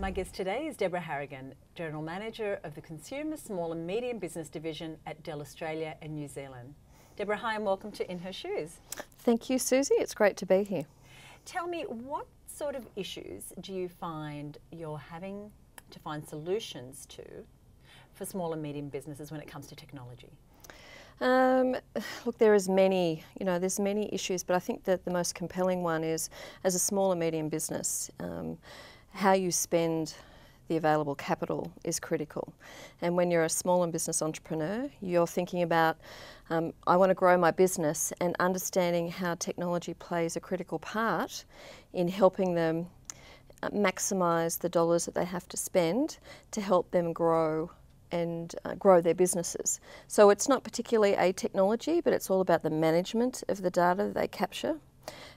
My guest today is Deborah Harrigan, General Manager of the Consumer Small and Medium Business Division at Dell Australia and New Zealand. Deborah, hi and welcome to In Her Shoes. Thank you, Suzi. It's great to be here. Tell me, what sort of issues do you find you're having to find solutions to for small and medium businesses when it comes to technology? Look, there's many issues, but I think that the most compelling one is, as a small and medium business, how you spend the available capital is critical. And when you're a small and business entrepreneur, you're thinking about, I want to grow my business, and understanding how technology plays a critical part in helping them maximise the dollars that they have to spend to help them grow and grow their businesses. So it's not particularly a technology, but it's all about the management of the data that they capture.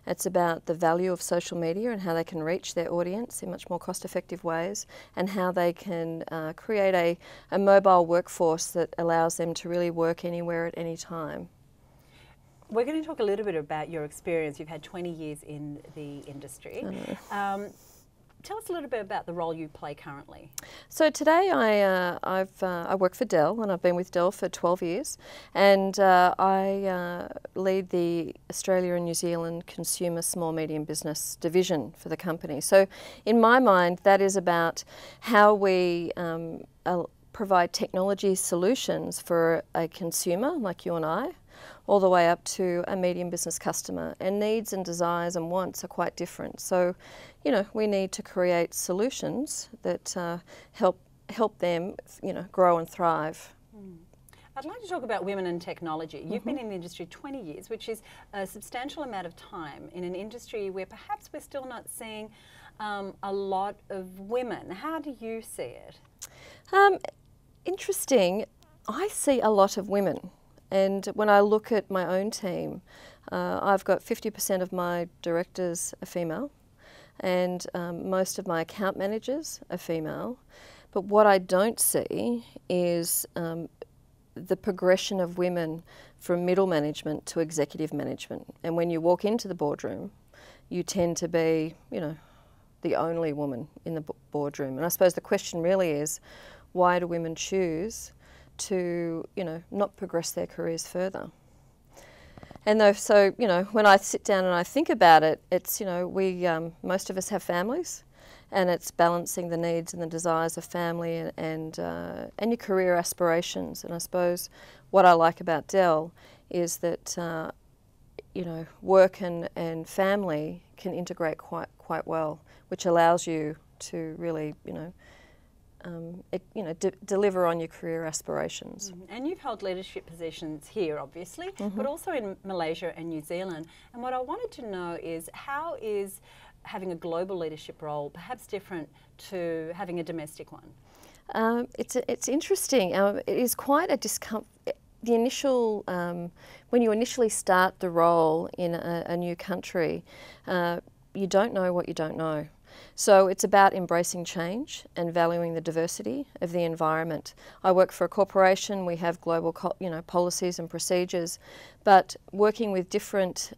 It's about the value of social media and how they can reach their audience in much more cost-effective ways, and how they can create a mobile workforce that allows them to really work anywhere at any time. We're going to talk a little bit about your experience. You've had 20 years in the industry. Tell us a little bit about the role you play currently. So today I work for Dell, and I've been with Dell for 12 years, and I lead the Australia and New Zealand Consumer Small Medium Business Division for the company. So in my mind, that is about how we provide technology solutions for a consumer like you and I, all the way up to a medium business customer, and needs and desires and wants are quite different. So, you know, we need to create solutions that help them, grow and thrive. I'd like to talk about women and technology. You've been in the industry 20 years, which is a substantial amount of time in an industry where perhaps we're still not seeing a lot of women. How do you see it? Interesting. I see a lot of women. And when I look at my own team, I've got 50% of my directors are female, and most of my account managers are female. But what I don't see is the progression of women from middle management to executive management. And when you walk into the boardroom, you tend to be, the only woman in the boardroom. And I suppose the question really is, why do women choose to, not progress their careers further? And so, when I sit down and I think about it, it's, most of us have families, and it's balancing the needs and the desires of family and your career aspirations. And I suppose what I like about Dell is that, work and family can integrate quite well, which allows you to really, deliver on your career aspirations. And you've held leadership positions here, obviously, but also in Malaysia and New Zealand. And what I wanted to know is, how is having a global leadership role perhaps different to having a domestic one? It's interesting. It is quite a discomfort. The initial, when you initially start the role in a new country, you don't know what you don't know. So it's about embracing change and valuing the diversity of the environment. I work for a corporation. We have global, policies and procedures, but working with different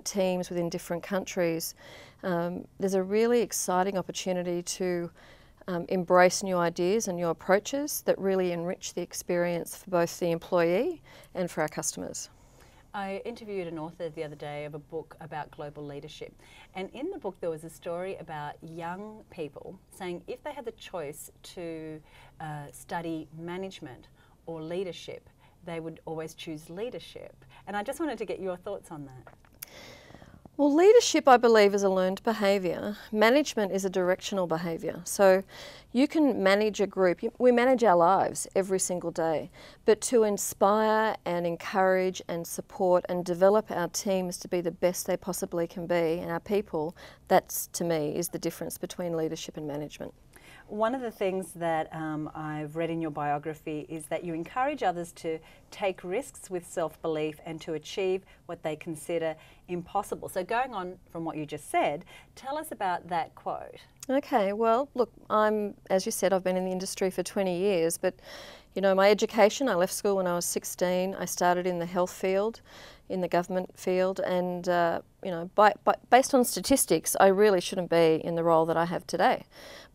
teams within different countries, there's a really exciting opportunity to embrace new ideas and new approaches that really enrich the experience for both the employee and for our customers. I interviewed an author the other day of a book about global leadership, and in the book there was a story about young people saying if they had the choice to study management or leadership, they would always choose leadership. And I just wanted to get your thoughts on that. Well, leadership, I believe, is a learned behaviour. Management is a directional behaviour. So you can manage a group. We manage our lives every single day. But to inspire and encourage and support and develop our teams to be the best they possibly can be, and our people, that's, to me, is the difference between leadership and management. One of the things that I've read in your biography is that you encourage others to take risks with self-belief and to achieve what they consider impossible. So going on from what you just said, tell us about that quote. Okay, well, look, as you said, I've been in the industry for 20 years, but You know, my education, I left school when I was 16. I started in the health field, in the government field, and you know, based on statistics, I really shouldn't be in the role that I have today.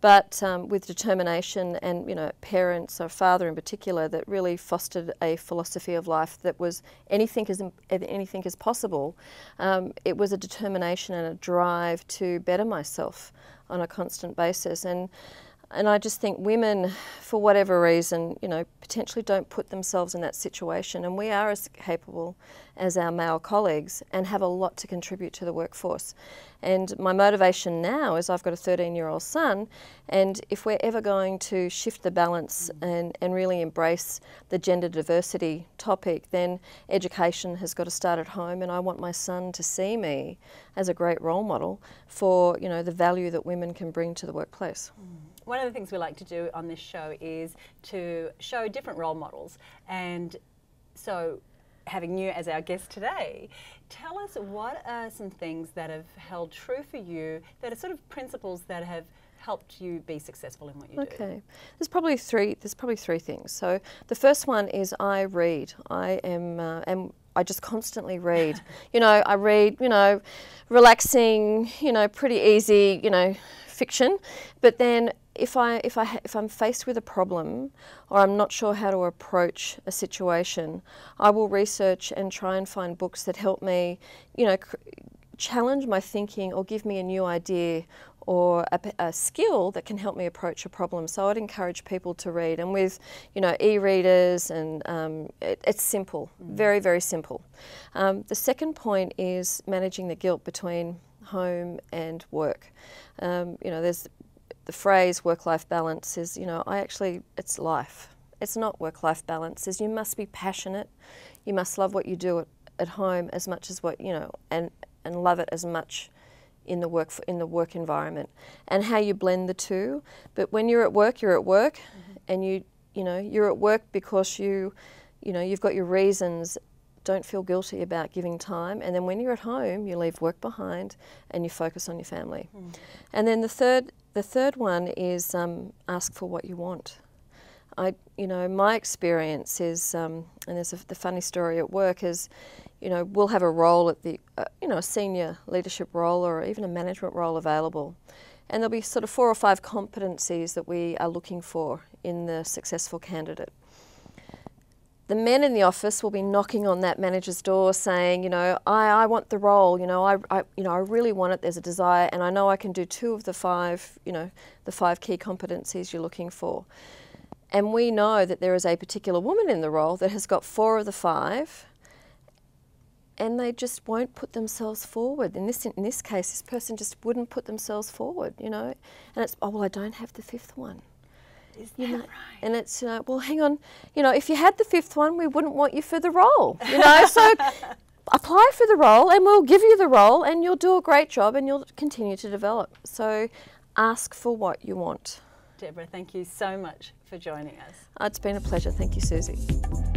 But with determination and, you know, parents, or father in particular, that really fostered a philosophy of life that was anything is possible, it was a determination and a drive to better myself on a constant basis. And I just think women, for whatever reason, you know, potentially don't put themselves in that situation. And we are as capable as our male colleagues and have a lot to contribute to the workforce. And my motivation now is I've got a 13-year-old son, and if we're ever going to shift the balance and really embrace the gender diversity topic, then education has got to start at home, and I want my son to see me as a great role model for, you know, the value that women can bring to the workplace. One of the things we like to do on this show is to show different role models, and so having you as our guest today, tell us what are some things that have held true for you, that are sort of principles that have helped you be successful in what you do? Okay, there's probably three things. So the first one is I read. I just constantly read. You know, I read, you know, relaxing, you know, pretty easy, you know, fiction, but then if I'm faced with a problem or I'm not sure how to approach a situation, I will research and try and find books that help me, you know, challenge my thinking or give me a new idea or a skill that can help me approach a problem. So I'd encourage people to read, and with, you know, e-readers, and it's simple, very, very simple. The second point is managing the guilt between home and work. You know, there's the phrase work-life balance is, you know, it's life. It's not work-life balance. You must be passionate. You must love what you do at home as much as what, you know, and love it as much in the work environment, and how you blend the two. But when you're at work, and you know, you're at work because you know, you've got your reasons. Don't feel guilty about giving time, and then when you're at home, you leave work behind and you focus on your family. And then the third one is ask for what you want. You know, my experience is, and there's the funny story at work is, you know, we'll have a role at the, you know, a senior leadership role or even a management role available, and there'll be sort of 4 or 5 competencies that we are looking for in the successful candidate. The men in the office will be knocking on that manager's door saying, you know, I want the role, you know, I really want it, there's a desire, and I know I can do 2 of the 5, you know, the 5 key competencies you're looking for. And we know that there is a particular woman in the role that has got 4 of the 5, and they just won't put themselves forward. In this case, this person just wouldn't put themselves forward, you know, and it's, oh, well, I don't have the 5th one. Is that right? And it's, well, hang on, you know, if you had the 5th one, we wouldn't want you for the role, you know, so apply for the role and we'll give you the role and you'll do a great job and you'll continue to develop. So ask for what you want. Deborah, thank you so much for joining us. It's been a pleasure. Thank you, Suzi.